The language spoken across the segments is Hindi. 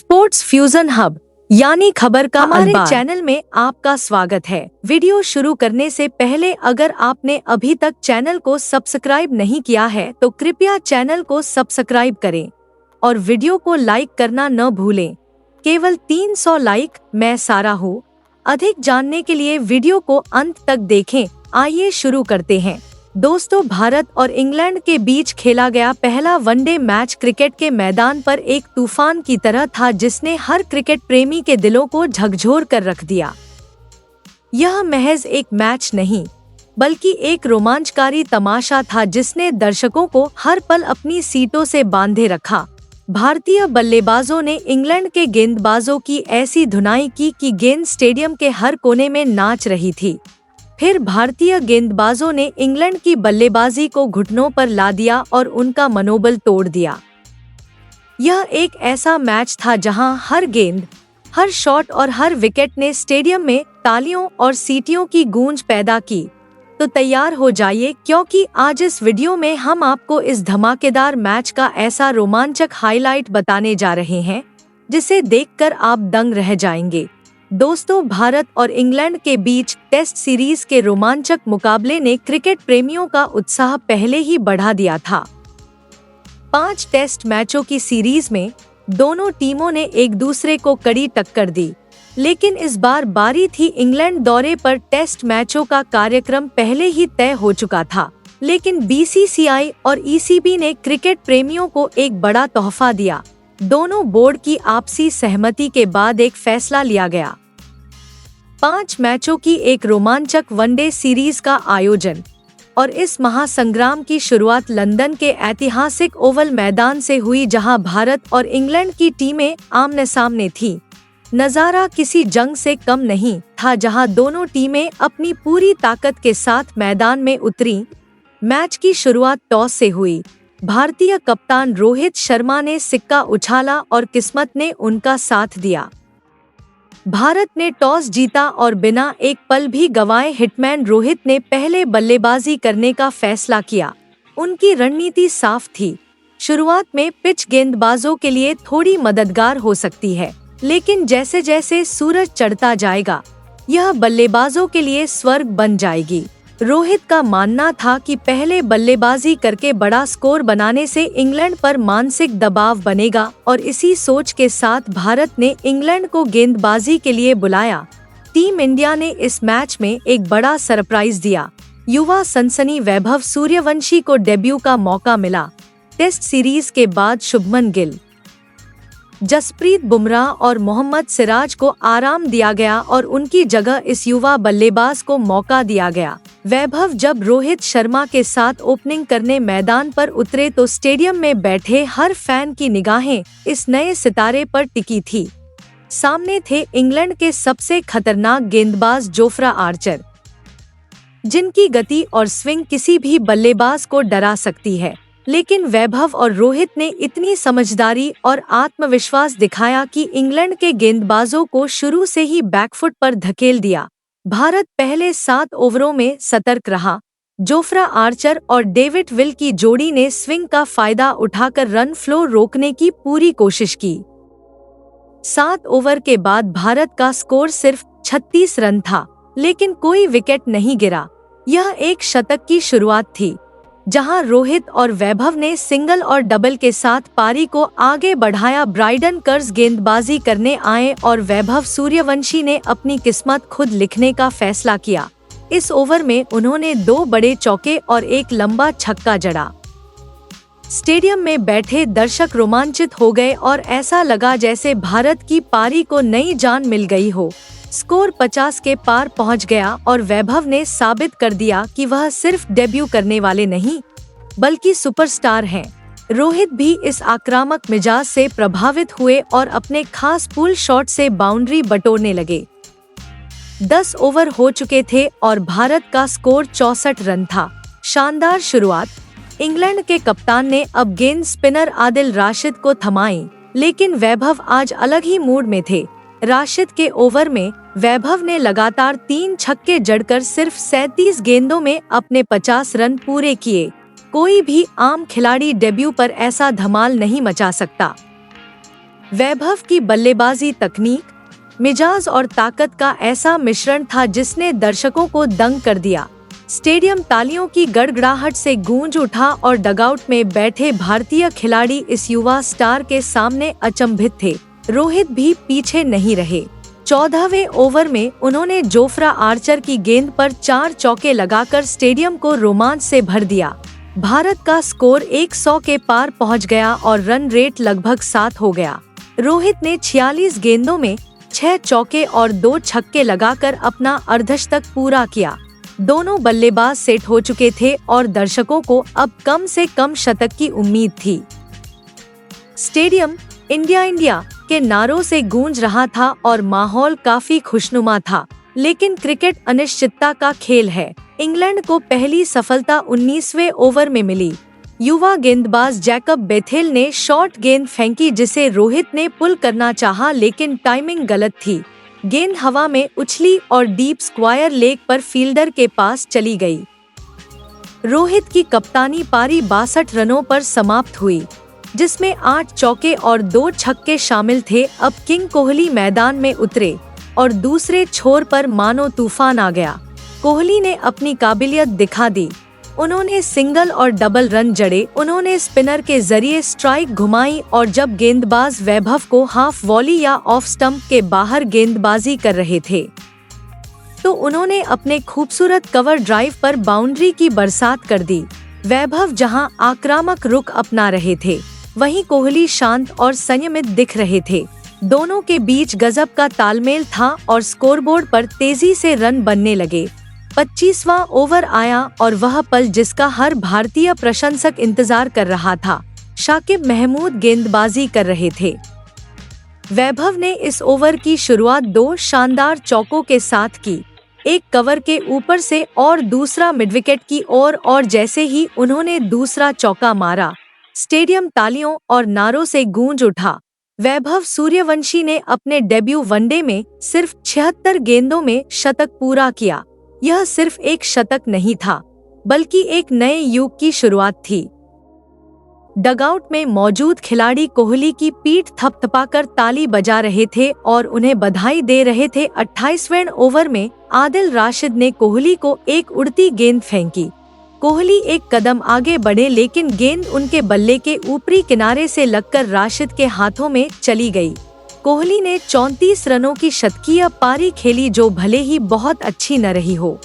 स्पोर्ट्स फ्यूजन हब यानी खबर का हमारे चैनल में आपका स्वागत है। वीडियो शुरू करने से पहले अगर आपने अभी तक चैनल को सब्सक्राइब नहीं किया है तो कृपया चैनल को सब्सक्राइब करें और वीडियो को लाइक करना न भूलें। केवल 300 लाइक। मैं सारा हूँ। अधिक जानने के लिए वीडियो को अंत तक देखें। आइए शुरू करते हैं। दोस्तों, भारत और इंग्लैंड के बीच खेला गया पहला वनडे मैच क्रिकेट के मैदान पर एक तूफान की तरह था जिसने हर क्रिकेट प्रेमी के दिलों को झकझोर कर रख दिया। यह महज एक मैच नहीं बल्कि एक रोमांचकारी तमाशा था जिसने दर्शकों को हर पल अपनी सीटों से बांधे रखा। भारतीय बल्लेबाजों ने इंग्लैंड के गेंदबाजों की ऐसी धुनाई की कि गेंद स्टेडियम के हर कोने में नाच रही थी। फिर भारतीय गेंदबाजों ने इंग्लैंड की बल्लेबाजी को घुटनों पर ला दिया और उनका मनोबल तोड़ दिया। यह एक ऐसा मैच था जहां हर गेंद, हर शॉट और हर विकेट ने स्टेडियम में तालियों और सीटियों की गूंज पैदा की। तो तैयार हो जाइए क्योंकि आज इस वीडियो में हम आपको इस धमाकेदार मैच का ऐसा रोमांचक हाईलाइट बताने जा रहे हैं जिसे देखकर आप दंग रह जाएंगे। दोस्तों, भारत और इंग्लैंड के बीच टेस्ट सीरीज के रोमांचक मुकाबले ने क्रिकेट प्रेमियों का उत्साह पहले ही बढ़ा दिया था। 5 टेस्ट मैचों की सीरीज में दोनों टीमों ने एक दूसरे को कड़ी टक्कर दी, लेकिन इस बार बारी थी इंग्लैंड दौरे पर। टेस्ट मैचों का कार्यक्रम पहले ही तय हो चुका था, लेकिन बीसीसीआई और ईसीबी ने क्रिकेट प्रेमियों को एक बड़ा तोहफा दिया। दोनों बोर्ड की आपसी सहमति के बाद एक फैसला लिया गया। 5 मैचों की एक रोमांचक वनडे सीरीज का आयोजन। और इस महासंग्राम की शुरुआत लंदन के ऐतिहासिक ओवल मैदान से हुई जहां भारत और इंग्लैंड की टीमें आमने सामने थीं। नजारा किसी जंग से कम नहीं था जहां दोनों टीमें अपनी पूरी ताकत के साथ मैदान में उतरीं। मैच की शुरुआत टॉस से हुई। भारतीय कप्तान रोहित शर्मा ने सिक्का उछाला और किस्मत ने उनका साथ दिया। भारत ने टॉस जीता और बिना एक पल भी गंवाए हिटमैन रोहित ने पहले बल्लेबाजी करने का फैसला किया। उनकी रणनीति साफ थी। शुरुआत में पिच गेंदबाजों के लिए थोड़ी मददगार हो सकती है, लेकिन जैसे जैसे सूरज चढ़ता जाएगा यह बल्लेबाजों के लिए स्वर्ग बन जाएगी। रोहित का मानना था कि पहले बल्लेबाजी करके बड़ा स्कोर बनाने से इंग्लैंड पर मानसिक दबाव बनेगा और इसी सोच के साथ भारत ने इंग्लैंड को गेंदबाजी के लिए बुलाया। टीम इंडिया ने इस मैच में एक बड़ा सरप्राइज दिया। युवा सनसनी वैभव सूर्यवंशी को डेब्यू का मौका मिला। टेस्ट सीरीज के बाद शुभमन गिल, जसप्रीत बुमराह और मोहम्मद सिराज को आराम दिया गया और उनकी जगह इस युवा बल्लेबाज को मौका दिया गया। वैभव जब रोहित शर्मा के साथ ओपनिंग करने मैदान पर उतरे तो स्टेडियम में बैठे हर फैन की निगाहें इस नए सितारे पर टिकी थी। सामने थे इंग्लैंड के सबसे खतरनाक गेंदबाज जोफ्रा आर्चर, जिनकी गति और स्विंग किसी भी बल्लेबाज को डरा सकती है। लेकिन वैभव और रोहित ने इतनी समझदारी और आत्मविश्वास दिखाया कि इंग्लैंड के गेंदबाजों को शुरू से ही बैकफुट पर धकेल दिया। भारत पहले 7 ओवरों में सतर्क रहा। जोफ्रा आर्चर और डेविड विल की जोड़ी ने स्विंग का फायदा उठाकर रन फ्लो रोकने की पूरी कोशिश की। 7 ओवर के बाद भारत का स्कोर सिर्फ 36 रन था, लेकिन कोई विकेट नहीं गिरा। यह एक शतक की शुरुआत थी जहां रोहित और वैभव ने सिंगल और डबल के साथ पारी को आगे बढ़ाया। ब्राइडन कर्ज गेंदबाजी करने आए और वैभव सूर्यवंशी ने अपनी किस्मत खुद लिखने का फैसला किया। इस ओवर में उन्होंने 2 बड़े चौके और एक लंबा छक्का जड़ा। स्टेडियम में बैठे दर्शक रोमांचित हो गए और ऐसा लगा जैसे भारत की पारी को नई जान मिल गई हो। स्कोर 50 के पार पहुंच गया और वैभव ने साबित कर दिया कि वह सिर्फ डेब्यू करने वाले नहीं बल्कि सुपरस्टार हैं। रोहित भी इस आक्रामक मिजाज से प्रभावित हुए और अपने खास पुल शॉट से बाउंड्री बटोरने लगे। 10 ओवर हो चुके थे और भारत का स्कोर 64 रन था। शानदार शुरुआत। इंग्लैंड के कप्तान ने अब गेंद स्पिनर आदिल राशिद को थमाई, लेकिन वैभव आज अलग ही मूड में थे। राशिद के ओवर में वैभव ने लगातार 3 छक्के जड़कर सिर्फ 37 गेंदों में अपने 50 रन पूरे किए। कोई भी आम खिलाड़ी डेब्यू पर ऐसा धमाल नहीं मचा सकता। वैभव की बल्लेबाजी तकनीक, मिजाज और ताकत का ऐसा मिश्रण था जिसने दर्शकों को दंग कर दिया। स्टेडियम तालियों की गड़गड़ाहट से गूंज उठा और डगआउट में बैठे भारतीय खिलाड़ी इस युवा स्टार के सामने अचंभित थे। रोहित भी पीछे नहीं रहे। 14वें ओवर में उन्होंने जोफ्रा आर्चर की गेंद पर 4 चौके लगाकर स्टेडियम को रोमांच से भर दिया। भारत का स्कोर 100 के पार पहुंच गया और रन रेट लगभग 7 हो गया। रोहित ने 46 गेंदों में 6 चौके और 2 छक्के लगाकर अपना अर्धशतक पूरा किया। दोनों बल्लेबाज सेट हो चुके थे और दर्शकों को अब कम से कम शतक की उम्मीद थी। स्टेडियम इंडिया इंडिया के नारों से गूंज रहा था और माहौल काफी खुशनुमा था। लेकिन क्रिकेट अनिश्चितता का खेल है। इंग्लैंड को पहली सफलता 19वें ओवर में मिली। युवा गेंदबाज जैकब बेथेल ने शॉर्ट गेंद फेंकी जिसे रोहित ने पुल करना चाहा, लेकिन टाइमिंग गलत थी। गेंद हवा में उछली और डीप स्क्वायर लेग पर फील्डर के पास चली गई। रोहित की कप्तानी पारी 62 रनों पर समाप्त हुई, जिसमें 8 चौके और 2 छक्के शामिल थे। अब किंग कोहली मैदान में उतरे और दूसरे छोर पर मानो तूफान आ गया। कोहली ने अपनी काबिलियत दिखा दी। उन्होंने सिंगल और डबल रन जड़े, उन्होंने स्पिनर के जरिए स्ट्राइक घुमाई और जब गेंदबाज वैभव को हाफ वॉली या ऑफ स्टंप के बाहर गेंदबाजी कर रहे थे तो उन्होंने अपने खूबसूरत कवर ड्राइव पर बाउंड्री की बरसात कर दी। वैभव जहां आक्रामक रुख अपना रहे थे, वहीं कोहली शांत और संयमित दिख रहे थे। दोनों के बीच गजब का तालमेल था और स्कोरबोर्ड पर तेजी से रन बनने लगे। 25वां ओवर आया और वह पल जिसका हर भारतीय प्रशंसक इंतजार कर रहा था। शाकिब महमूद गेंदबाजी कर रहे थे। वैभव ने इस ओवर की शुरुआत 2 शानदार चौकों के साथ की, एक कवर के ऊपर से और दूसरा मिडविकेट की ओर, और जैसे ही उन्होंने दूसरा चौका मारा, स्टेडियम तालियों और नारों से गूंज उठा। वैभव सूर्यवंशी ने अपने डेब्यू वनडे में सिर्फ 76 गेंदों में शतक पूरा किया। यह सिर्फ एक शतक नहीं था, बल्कि एक नए युग की शुरुआत थी। डगआउट में मौजूद खिलाड़ी कोहली की पीठ थपथपाकर ताली बजा रहे थे और उन्हें बधाई दे रहे थे। 28वें ओवर में आदिल राशिद ने कोहली को एक उड़ती गेंद फेंकी। कोहली एक कदम आगे बढ़े, लेकिन गेंद उनके बल्ले के ऊपरी किनारे से लगकर राशिद के हाथों में चली गई। कोहली ने 34 रनों की शतकीय पारी खेली, जो भले ही बहुत अच्छी न रही हो,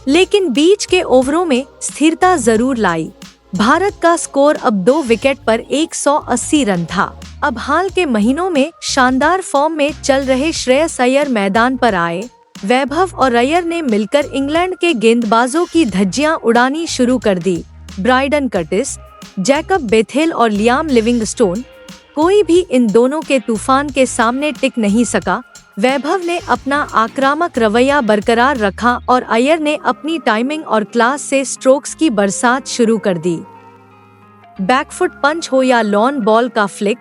लेकिन बीच के ओवरों में स्थिरता जरूर लाई। भारत का स्कोर अब 2 विकेट पर 180 रन था। अब हाल के महीनों में शानदार फॉर्म में चल रहे श्रेयस अय्यर मैदान पर आए। वैभव और अय्यर ने मिलकर इंग्लैंड के गेंदबाजों की धज्जियां उड़ानी शुरू कर दी। ब्राइडन कर्टिस, जैकब बेथेल और लियाम लिविंगस्टोन, कोई भी इन दोनों के तूफान के सामने टिक नहीं सका। वैभव ने अपना आक्रामक रवैया बरकरार रखा और अय्यर ने अपनी टाइमिंग और क्लास से स्ट्रोक्स की बरसात शुरू कर दी। बैकफुट पंच हो या लॉन बॉल का फ्लिक,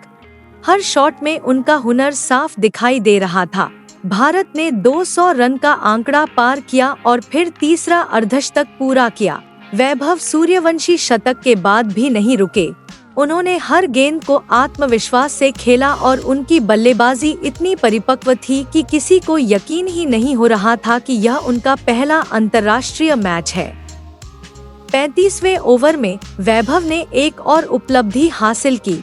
हर शॉट में उनका हुनर साफ दिखाई दे रहा था। भारत ने 200 रन का आंकड़ा पार किया और फिर तीसरा अर्धशतक पूरा किया। वैभव सूर्यवंशी शतक के बाद भी नहीं रुके। उन्होंने हर गेंद को आत्मविश्वास से खेला और उनकी बल्लेबाजी इतनी परिपक्व थी कि किसी को यकीन ही नहीं हो रहा था कि यह उनका पहला अंतर्राष्ट्रीय मैच है। 35वें ओवर में वैभव ने एक और उपलब्धि हासिल की।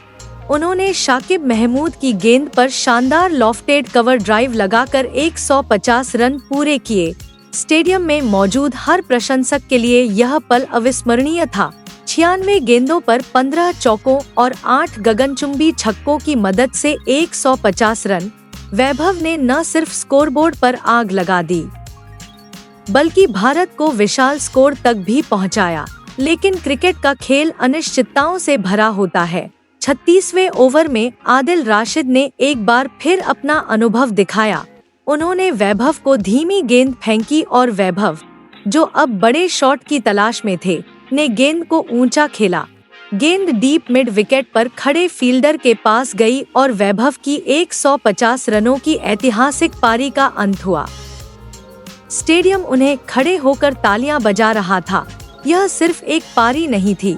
उन्होंने शाकिब महमूद की गेंद पर शानदार लॉफ्टेड कवर ड्राइव लगाकर 150 रन पूरे किए। स्टेडियम में मौजूद हर प्रशंसक के लिए यह पल अविस्मरणीय था। 96 गेंदों पर 15 चौकों और 8 गगनचुंबी छक्कों की मदद से 150 रन। वैभव ने न सिर्फ स्कोरबोर्ड पर आग लगा दी, बल्कि भारत को विशाल स्कोर तक भी पहुंचाया। लेकिन क्रिकेट का खेल अनिश्चितताओं से भरा होता है। 36वें ओवर में आदिल राशिद ने एक बार फिर अपना अनुभव दिखाया। उन्होंने वैभव को धीमी गेंद फेंकी और वैभव, जो अब बड़े शॉट की तलाश में थे, ने गेंद को ऊंचा खेला। गेंद डीप मिड विकेट पर खड़े फील्डर के पास गई और वैभव की 150 रनों की ऐतिहासिक पारी का अंत हुआ। स्टेडियम उन्हें खड़े होकर तालियां बजा रहा था। यह सिर्फ एक पारी नहीं थी,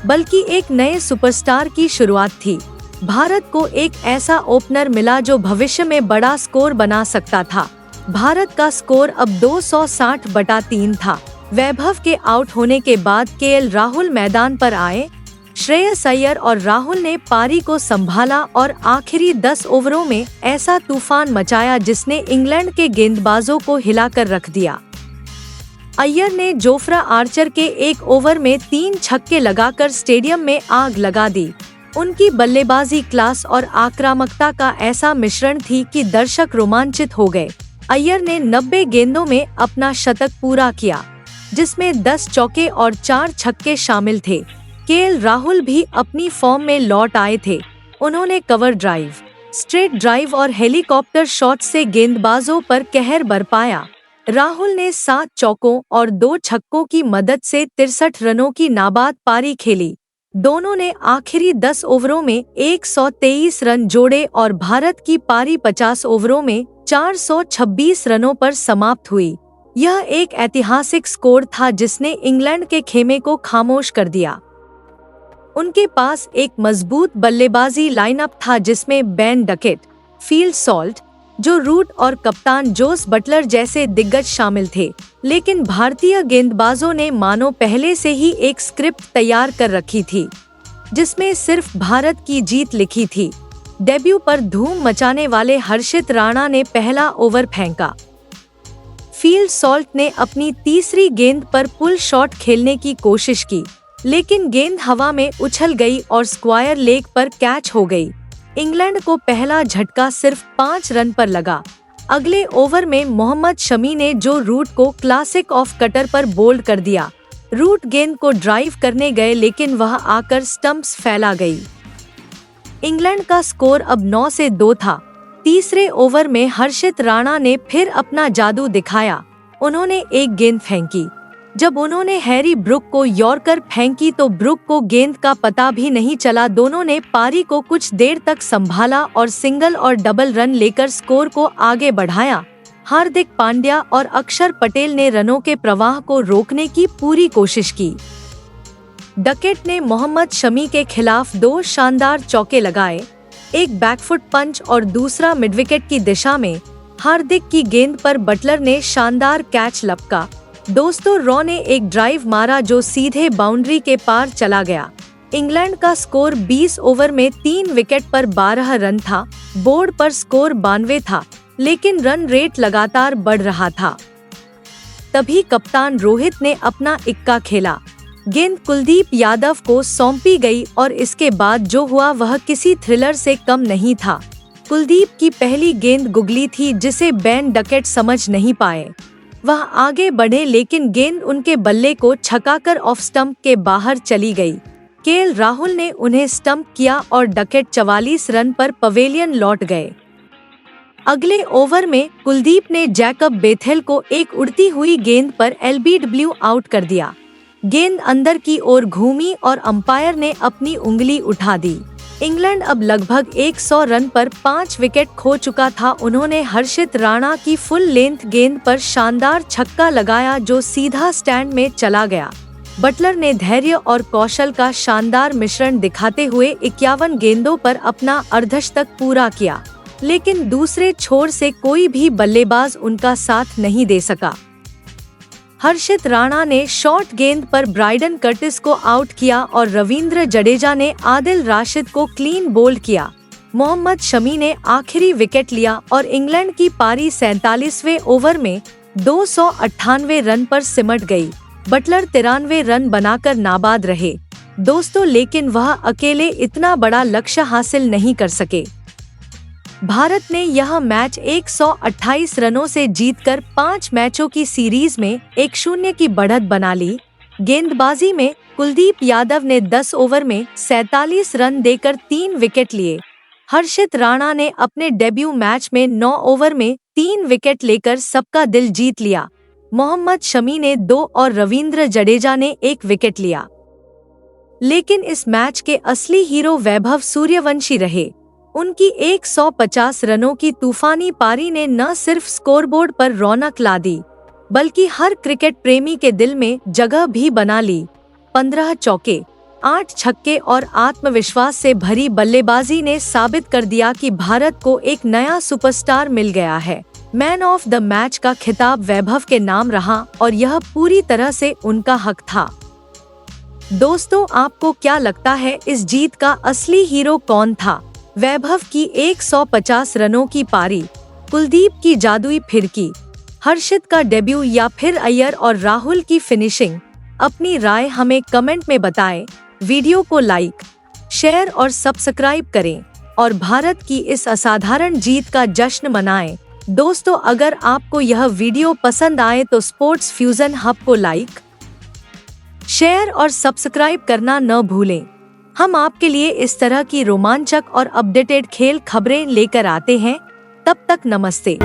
बल्कि एक नए सुपरस्टार की शुरुआत थी। भारत को एक ऐसा ओपनर मिला जो भविष्य में बड़ा स्कोर बना सकता था। भारत का स्कोर अब 260/3 था। वैभव के आउट होने के बाद केएल राहुल मैदान पर आए। श्रेयस अय्यर और राहुल ने पारी को संभाला और आखिरी 10 ओवरों में ऐसा तूफान मचाया जिसने इंग्लैंड के गेंदबाजों को हिलाकर रख दिया। अय्यर ने जोफ्रा आर्चर के एक ओवर में 3 छक्के लगाकर स्टेडियम में आग लगा दी। उनकी बल्लेबाजी क्लास और आक्रामकता का ऐसा मिश्रण थी कि दर्शक रोमांचित हो गए। अय्यर ने 90 गेंदों में अपना शतक पूरा किया, जिसमें 10 चौके और 4 छक्के शामिल थे। केएल राहुल भी अपनी फॉर्म में लौट आए थे। उन्होंने कवर ड्राइव, स्ट्रेट ड्राइव और हेलीकॉप्टर शॉट से गेंदबाजों पर कहर बरपाया। राहुल ने 7 चौकों और 2 छक्कों की मदद से 63 रनों की नाबाद पारी खेली। दोनों ने आखिरी 10 ओवरों में 123 रन जोड़े और भारत की पारी 50 ओवरों में 426 रनों पर समाप्त हुई। यह एक ऐतिहासिक स्कोर था जिसने इंग्लैंड के खेमे को खामोश कर दिया। उनके पास एक मजबूत बल्लेबाजी लाइनअप था जिसमें बेन डकेट, फील सॉल्ट, जो रूट और कप्तान जोस बटलर जैसे दिग्गज शामिल थे। लेकिन भारतीय गेंदबाजों ने मानो पहले से ही एक स्क्रिप्ट तैयार कर रखी थी, जिसमें सिर्फ भारत की जीत लिखी थी। डेब्यू पर धूम मचाने वाले हर्षित राणा ने पहला ओवर फेंका। फील सॉल्ट ने अपनी तीसरी गेंद पर पुल शॉट खेलने की कोशिश की, लेकिन गेंद हवा में उछल गई और स्क्वायर लेग पर कैच हो गई। इंग्लैंड को पहला झटका सिर्फ 5 रन पर लगा। अगले ओवर में मोहम्मद शमी ने जो रूट को क्लासिक ऑफ कटर पर बोल्ड कर दिया। रूट गेंद को ड्राइव करने गए लेकिन वह आकर स्टंप्स फैला गई। इंग्लैंड का स्कोर अब 9-2 था। तीसरे ओवर में हर्षित राणा ने फिर अपना जादू दिखाया। उन्होंने एक गेंद फेंकी। जब उन्होंने हैरी ब्रुक को यॉर्कर फेंकी तो ब्रुक को गेंद का पता भी नहीं चला। दोनों ने पारी को कुछ देर तक संभाला और सिंगल और डबल रन लेकर स्कोर को आगे बढ़ाया। हार्दिक पांड्या और अक्षर पटेल ने रनों के प्रवाह को रोकने की पूरी कोशिश की। डकेट ने मोहम्मद शमी के खिलाफ 2 शानदार चौके लगाए, एक बैकफुट पंच और दूसरा मिडविकेट की दिशा में। हार्दिक की गेंद पर बटलर ने शानदार कैच लपका। दोस्तों रॉ ने एक ड्राइव मारा जो सीधे बाउंड्री के पार चला गया। इंग्लैंड का स्कोर 20 ओवर में 3 विकेट पर 12 रन था। बोर्ड पर स्कोर 92 था, लेकिन रन रेट लगातार बढ़ रहा था। तभी कप्तान रोहित ने अपना इक्का खेला। गेंद कुलदीप यादव को सौंपी गई और इसके बाद जो हुआ वह किसी थ्रिलर से कम नहीं था। कुलदीप की पहली गेंद गुगली थी जिसे बेन डकेट समझ नहीं पाए। वह आगे बढ़े लेकिन गेंद उनके बल्ले को छकाकर ऑफ स्टंप के बाहर चली गई। केएल राहुल ने उन्हें स्टंप किया और डकेट 44 रन पर पवेलियन लौट गए। अगले ओवर में कुलदीप ने जैकब बेथेल को एक उड़ती हुई गेंद पर एलबीडब्ल्यू आउट कर दिया। गेंद अंदर की ओर घूमी और अंपायर ने अपनी उंगली उठा दी। इंग्लैंड अब लगभग 100 रन पर 5 विकेट खो चुका था। उन्होंने हर्षित राणा की फुल लेंथ गेंद पर शानदार छक्का लगाया जो सीधा स्टैंड में चला गया। बटलर ने धैर्य और कौशल का शानदार मिश्रण दिखाते हुए 51 गेंदों पर अपना अर्धशतक पूरा किया, लेकिन दूसरे छोर से कोई भी बल्लेबाज उनका साथ नहीं दे सका। हर्षित राणा ने शॉर्ट गेंद पर ब्राइडन कर्टिस को आउट किया और रवींद्र जडेजा ने आदिल राशिद को क्लीन बोल्ड किया। मोहम्मद शमी ने आखिरी विकेट लिया और इंग्लैंड की पारी 47वें ओवर में 298 रन पर सिमट गई। बटलर 93 रन बनाकर नाबाद रहे। दोस्तों लेकिन वह अकेले इतना बड़ा लक्ष्य हासिल नहीं कर सके। भारत ने यह मैच 128 रनों से जीतकर 5 मैचों की सीरीज में 1-0 की बढ़त बना ली। गेंदबाजी में कुलदीप यादव ने 10 ओवर में 47 रन देकर 3 विकेट लिए। हर्षित राणा ने अपने डेब्यू मैच में 9 ओवर में 3 विकेट लेकर सबका दिल जीत लिया। मोहम्मद शमी ने 2 और रवींद्र जडेजा ने 1 विकेट लिया। लेकिन इस मैच के असली हीरो वैभव सूर्यवंशी रहे। उनकी 150 रनों की तूफानी पारी ने न सिर्फ स्कोरबोर्ड पर रौनक ला दी, बल्कि हर क्रिकेट प्रेमी के दिल में जगह भी बना ली। 15 चौके, 8 छक्के और आत्मविश्वास से भरी बल्लेबाजी ने साबित कर दिया कि भारत को एक नया सुपरस्टार मिल गया है। मैन ऑफ द मैच का खिताब वैभव के नाम रहा और यह पूरी तरह से उनका हक था। दोस्तों, आपको क्या लगता है इस जीत का असली हीरो कौन था? वैभव की 150 रनों की पारी, कुलदीप की जादुई फिरकी, हर्षित का डेब्यू या फिर अय्यर और राहुल की फिनिशिंग? अपनी राय हमें कमेंट में बताएं। वीडियो को लाइक, शेयर और सब्सक्राइब करें और भारत की इस असाधारण जीत का जश्न मनाएं। दोस्तों, अगर आपको यह वीडियो पसंद आए तो स्पोर्ट्स फ्यूजन हब को लाइक, शेयर और सब्सक्राइब करना न भूलें। हम आपके लिए इस तरह की रोमांचक और अपडेटेड खेल खबरें लेकर आते हैं। तब तक नमस्ते।